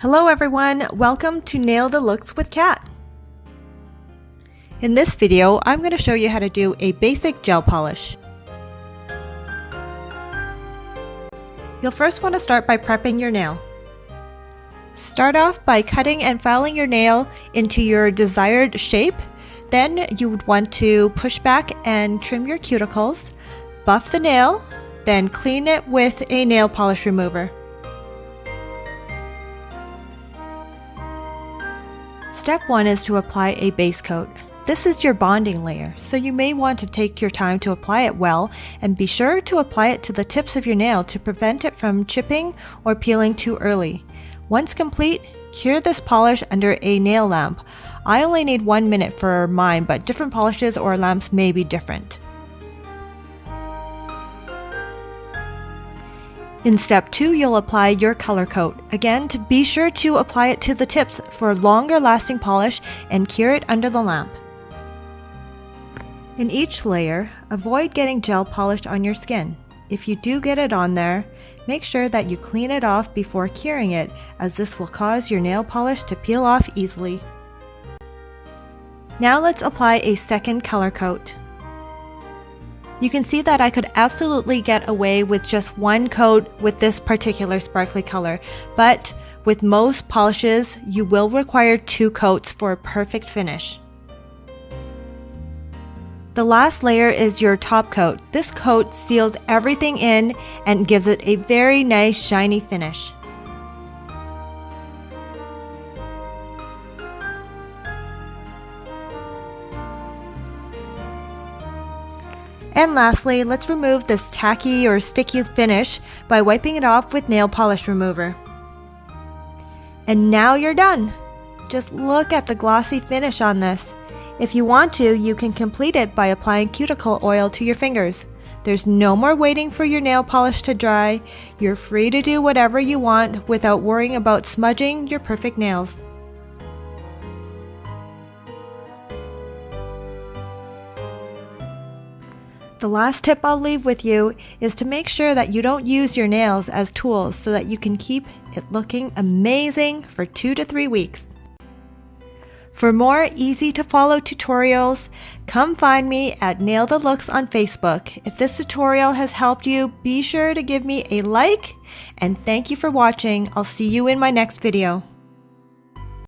Hello everyone, welcome to Nail the Looks with Kat. In this video, I'm going to show you how to do a basic gel polish. You'll first want to start by prepping your nail. Start off by cutting and filing your nail into your desired shape. Then you would want to push back and trim your cuticles, buff the nail, then clean it with a nail polish remover. Step 1 is to apply a base coat. This is your bonding layer, so you may want to take your time to apply it well and be sure to apply it to the tips of your nail to prevent it from chipping or peeling too early. Once complete, cure this polish under a nail lamp. I only need 1 minute for mine, but different polishes or lamps may be different. In step 2, you'll apply your color coat. Again, to be sure to apply it to the tips for longer lasting polish and cure it under the lamp. In each layer, avoid getting gel polish on your skin. If you do get it on there, make sure that you clean it off before curing it, as this will cause your nail polish to peel off easily. Now let's apply a second color coat. You can see that I could absolutely get away with just one coat with this particular sparkly color, but with most polishes, you will require 2 coats for a perfect finish. The last layer is your top coat. This coat seals everything in and gives it a very nice shiny finish. And lastly, let's remove this tacky or sticky finish by wiping it off with nail polish remover. And now you're done! Just look at the glossy finish on this. If you want to, you can complete it by applying cuticle oil to your fingers. There's no more waiting for your nail polish to dry. You're free to do whatever you want without worrying about smudging your perfect nails. The last tip I'll leave with you is to make sure that you don't use your nails as tools so that you can keep it looking amazing for 2 to 3 weeks. For more easy to follow tutorials, come find me at Nail the Looks on Facebook. If this tutorial has helped you, be sure to give me a like, and thank you for watching. I'll see you in my next video.